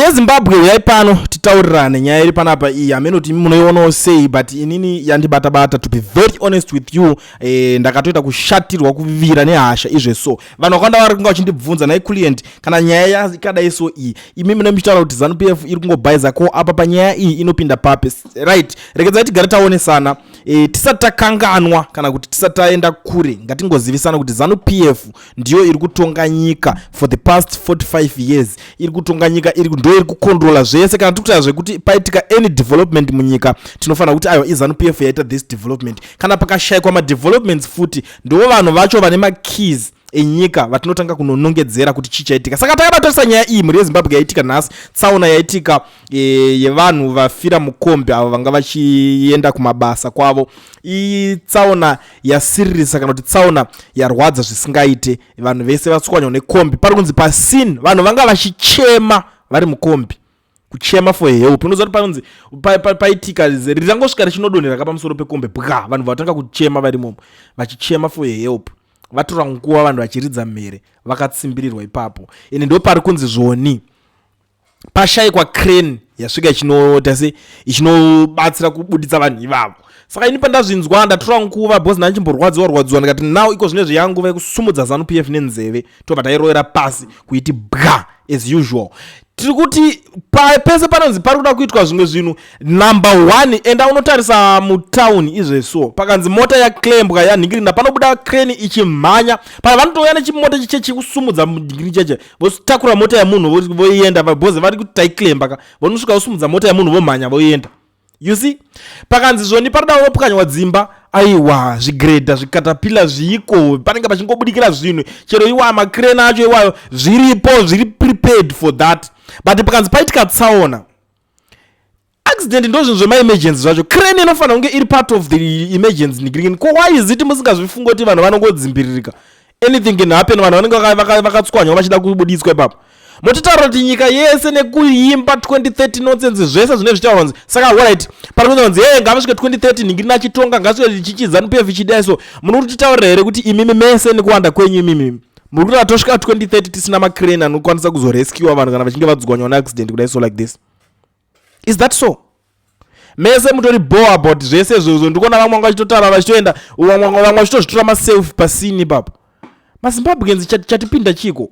yeZimbabwe yaipano titaurirane nyaya iri panapa iyi amenoti munoiona sei but inini yandibata to be very honest with you ndakatoita kushatirwa kuvira nehasha izveso vanhu vakawanda vari kunga vachindibvunza nai client kana nyaya ikadai so iyi imi mune muchitaura kuti ZANU-PF iri kungobhaiza ko apa panyaya iyi inopinda pape right regedzai tigare taonesana tisati takanganwa kana kuti tisati taenda kure ngatingozivisana kuti ZANU-PF ndiyo iri kutonga nyika for the past 45 years iri kutonga nyika ndo iri kukontrola zvese kana tikutaura zvekuti paitika any development munyika tinofanira kuti aiwa iZANU-PF yaita this development kana pakashayikwa madevelopments futi ndivo vanhu vacho vane makeys enyika vatinotanga kunonongedzera kuti chichaitika saka takabatorisa nyaya iyi muri yeZimbabwe yaitika nhasi tsaona yaitika yevanhu vafira mukombe avo vanga vachienda kumabasa kwavo tsaona yasiririsa kana kuti tsaona yarwadza zvisingaite vanhu vese vatswanywa nekombi pari kunzi pasini vanhu vanga vachichema vari mukombi kuchema for help unoziva kuti panonzi paitika rirangosvika richinodonhera kapamusoro pekombe bwa vanhu vatanga kuchema vari momo vachichema for help vatora nguva vanhu vachiridza mhere vakatsimbirirwa ipapo ine ndo pari kunzi zvoni pashayikwa crane yasvika ichinobatsira kubuditsa vanhu ivavo saka ini pandazvinzwa ndatora nguva bhozi ndachimborwadziwa ndikati now iko zvine zveyanguva yekusumudza ZANU-PF nenzeve tobva tairovera pasi kuiti bwa as usual tiri kuti pese panonzi pari kuda kuitwa zvimwe zvinhu number 1 enda unotarisa mutauni izveso pakanzi mota yaklembwa yanhingirina panobuda crane ichimhanya pana vanotouya nechimota chikusumudza mudhingiri cheche votakura mota yemunhu voienda vabhozi vari kuti taiklemba vonosvika vosumudza mota yemunhu vomhanya voienda you see pakanzi zvoni parida unopwanywa dzimba aiwa zvigredha zvikatapila zviko panenge pachingobudikira zvinhu chero iwa makrena acho iwayo zviripo zviri prepared for that but pakanzi paitika tsaona accident ndo zvinhu zvema-emergency zvacho crane inofanira kunge iri part of the emergency nigirigini ko why is it musingazvifunga kuti vanhu vanongodzimbiririka anything can happen vanhu vanenge vakatswanywa vachida kubuditswa ipapo mototaura kuti nyika yese nekuimba 2030 nonsense zvese zvine zvichitaurwa saka alright pari kunzi ngavasvike 2030 ningirina achitonga ngasvike chichi-ZANU-PF ichidai so muri kutitaurira here kuti imimi mese nekuwanda kwenyu imimi muri kuti atosvika 2030 tisina makrane anokwanisa kuzorescue vanhu kana vachinge vadzwanywa neaccident kudai so like this is that so mese mutori bore about zvese izvozvo ndikuona vamwe vanga vachitotaura vachitoenda vamwe vachitozvitora maself pasini ipapo maZimbabweans chatipinda chiko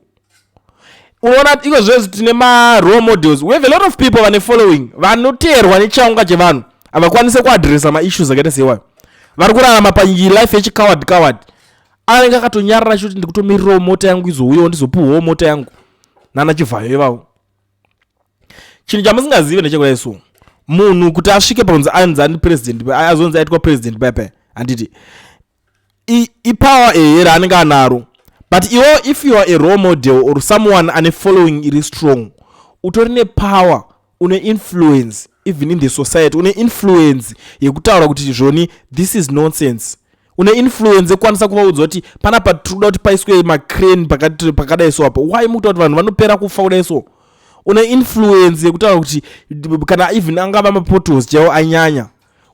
unoona iko zvese tine ma-role models we have a lot of people vane following vanoteerwa nechaunga chevanhu havakwanise kuadresa ma-issues akaita sewayo vari kurarama palife yechicoward anenge akatonyarara kuti ndikutomirirawo mota yangu izouyawo ndizopuhwawo mota yangu nana chivhayo ivavo chinhu chamusingazive ndechekudai so munhu kuti asvike panzi anzi ani president azonzi aitwa president paipai handiti ipower here anenge anaro but if you are a role model or someone ane following iri strong utori nepower une influence even in the society une influence yekutaura kuti zvoni this is nonsense une influence yekwanisa kuvaudza kuti panapa tikuda kuti paiswe macrane pakadai so apa why mukuta kuti vanhu vanopera kufa kudai so une influence yekutaura kuti kana even angava mapotholes chaiwo anyanya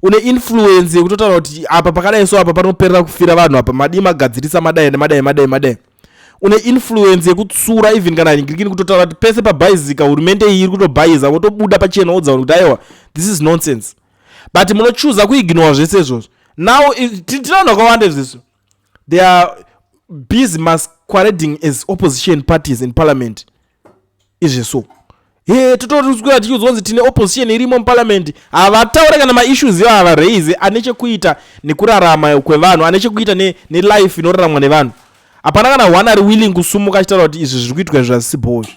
une influence yekutotaura kuti apa pakadai so apa panoperera kufira vanhu apa madi magadzirisa madai une influence yekutsura even kana ngirikini kutotaura kuti pese pabhaizika hurumende iyi iri kutobhaiza wotobuda pachena wodza kuti aiwa this is nonsense but munochuza kuignore zvese izvozvo now tinoona kwawanda izvizvo they are busy masquerading as opposition parties in parliament izveso totoriswira tichiudzwa kunzi tine opposition irimo muparliament havataure kana maissues ivo havaraise ane chekuita nekurarama kwevanhu ane chekuita nelife inoraramwa nevanhu hapana kana one ari willing kusumuka achitaura kuti izvi zviri kuitwa zvasibhozvo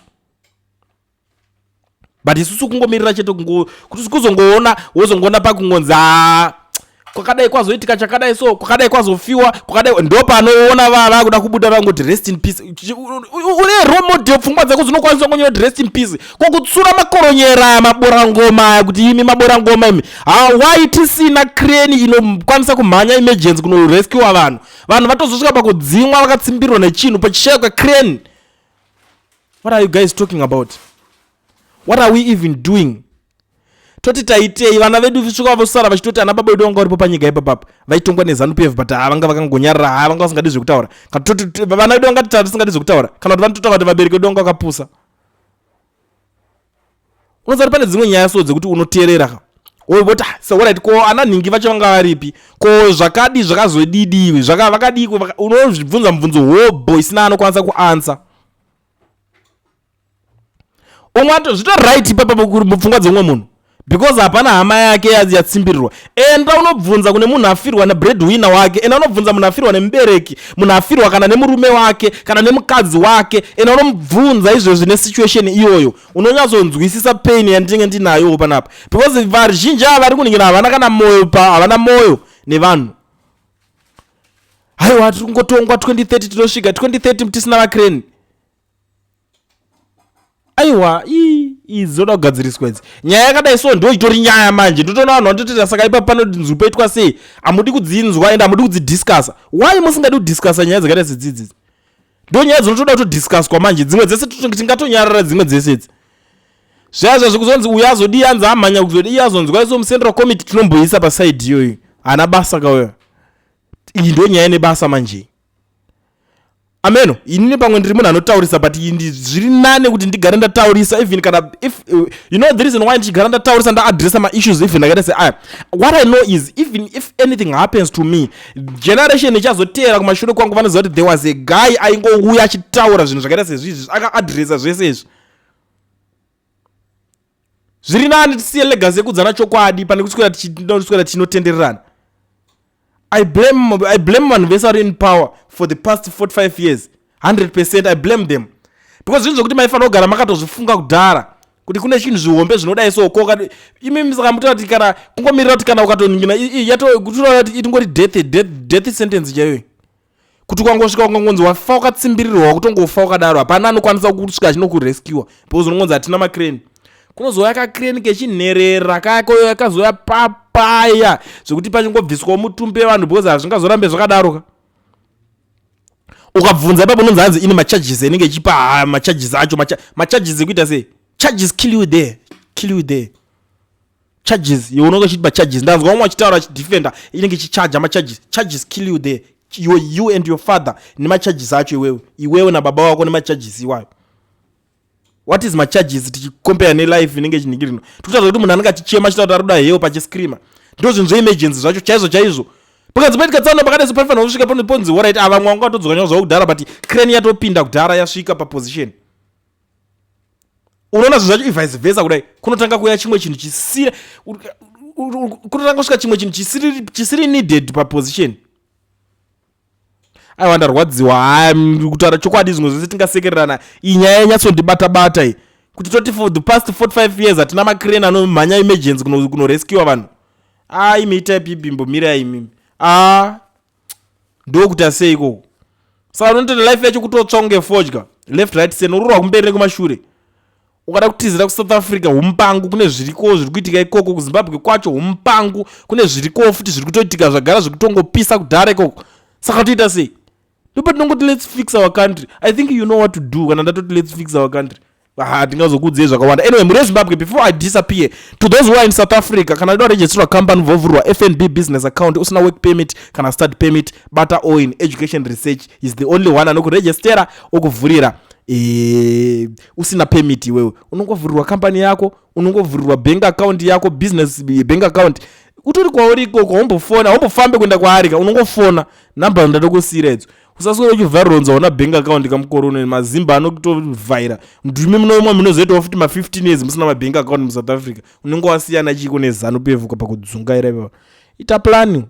but isusu kungomirira chete kuti kuzongoona wozongoona pakungonzi kwakadai kwazoitika chakadai so kwakadai kwazofiwa kwakadai ndo panoona vava kuda kubuda vangoti rest in peace une role model pfungwa dzako dzinokwanisa kunyora kuti rest in peace kokutsura makoronyera maborangoma kuti imi maborangoma imi why tisina crane inokwanisa kumhanya emergency kunorescue vanhu vatozosvika pakudzimwa vakatsimbirwa nechinhu pachishayikwa crane. What are you guys talking about? What are we even doing? Toti taitei vana vedu visvika vosara vachitoti ana baba vedu vanga varipo panyika ipapapa vaitongwa neZANU-PF but vanga vakangonyarara vanga vasingadi zvekutaura kana toti vana vedu vangati tisingadi zvekutaura kana kuti vanototaura kuti vabereki vedu vanga vakapusa. unozati pane dzimwe nyaya so dzekuti unoteerera woti so alright ko ananhingi vacho vanga varipi ko zvakadi zvakazodidiwi vakadiko unozvibvunza mubvunzo hobho isina anokwanisa kuansa umwe ato zvito right ipapa mupfungwa dzemumwe munhu because hapana hama yake yatsimbirirwa enda unobvunza kune munhu afirwa nebreadwinner wake enda unobvunza munhu afirwa nemubereki munhu afirwa kana nemurume wake kana nemukadzi wake enda unomubvunza izvezvi nesituation iyoyo unonyatsonzwisisa pain yandinenge ndinayo panapa because vazhinji ava vari kuningira havana kana moyo havana moyo nevanhu haiwa tiri kungotongwa 2030 tinosvika 2030 tisina vakreni aiwa izoda kugadziriswa idzi nyaya yakadai so ndo itori nyaya manje ndotoona vanhu vanototera saka ipa pano nzwi poitwa sei hamudi kudzinzwa ende hamudi kudzidhiskasa why musingadi kudhiskasa nyaya dzakaita sedzidzi ndo nyaya dzinotoda kutodhiskaswa manje dzimwe dzese tingatonyarara dzimwe dzese idzi zvazvo zvekuzonzi uyu azodi anzi amhanya kuzodi iye azonzwa iso mucentral committee tinomboisa pasaidi iyoyo hana basa kauya iyi ndo nyaya nebasa manje ameno inini pamwe ndiri munhu anotaurisa but zviri nane kuti ndigare ndataurisa even kana if you know the reason why ndichigara ndataurisa ndaadressa ma-issues even ndakaita seaya what I know is even if anything happens to me generation ichazoteera kumashure kwangu vanoziva kuti there was a guy aingouya achitaura zvinhu zvakaita sezvizvi akaadressa zvese izvi zviri nane tisiye legacy yekudzana chokwadi pane kuswera tinotendererana I blame vanhu vese vari in power for the past 45 years 100% I blame them because zvinhu zvokuti maifanira kugara makatozvifunga kudhara kuti kune chinhu zvihombe zvinodai soko imimi saka mutoa kuti kana kungomirira kuti kana ukatoningina yatokutoa kuti itingori death sentence chaiyo kuti ukangosvika ukangonzi wafa wakatsimbirirwa kutongofa wakadaro hapana anokwanisa kusvika achinokurescua because unongonzi hatina makreni kunozoya kakreni kechinherera kako yakazoya papaya zvekuti pachingobviswa mutumbi wevanhu because hazvingazorambe zvakadaroka ukabvunza ipapo unonzi hanzi ini macharges enenge ichipa macharges acho macharges ekuita sei charges kill you there charges iwe unonge uchiti macharges ndanzwa umwe achitaura achidefenda inenge ichichaja macharges kill you there you and your father nemacharges acho iwewe nababa wako nemacharges iwayo what is macharges tichicompare nelife inenge chiningirino tikutaura kuti munhu anenge achichema achitaura kuti ari kuda heyo pachiscreamer ndo zvinhu zveemergency zvacho chaizvo pakadzimaitika tsaona pakadai panofanira kusvika ponzi alright ava mwangu atodzoka nyaya zvawo kudhara but crane yatopinda kudhara yasvika paposition unoona zvinhu zvacho vice versa kudai kunotanga kuya chimwe chinhu chisiri kunotanga kusvika chimwe chinhu chisiri needed paposition aiwa ndarwadziwa kutaura chokwadi zvimwe zvese tingasekererana iyi nyaya yanyatsondibata iyi kuti toti for the past 45 years hatina makrane anomhanya emergency kunorescua vanhu imiita ipibimbo mirai imimi ndokuti asei ikoko saka unotenda life yacho kutotsva kunge fodya left right center ururwa kumberi nekumashure ukada kutizira kusouth africa humpangu kune zviriko zviri kuitika ikoko kuzimbabwe kwacho humpangu kune zviriko futi zviri kutoitika zvagara zvekutongopisa kudhara ikoko saka toita sei ndopa tinongoti let's fix our country I think you know what to do kana ndatoti let's fix our country tingazokuudzei zvakawanda anyway muri Zimbabwe before I disappear to those who are in South Africa kana ida registerwa company vovhurwa FNB business account usina work permit kana study permit bata all in education research is the only one anokuregistera okuvhurira usina permit iwewe unongovhurirwa company yako unongovhurirwa bank account yako business bank account utori kwauri ikoko wombofona wombofambe kuenda kwaarika unongofona namba ndatokusira idzo usaswera uchivharonza una bank account kamukoro uno mazimba anokutovhaira ndimi munomwe munozoitawo futi ma15 years musina mabank account muSouth Africa unenge wasiyana chiko nezanu pevuka pakudzungaira ipapo ita planning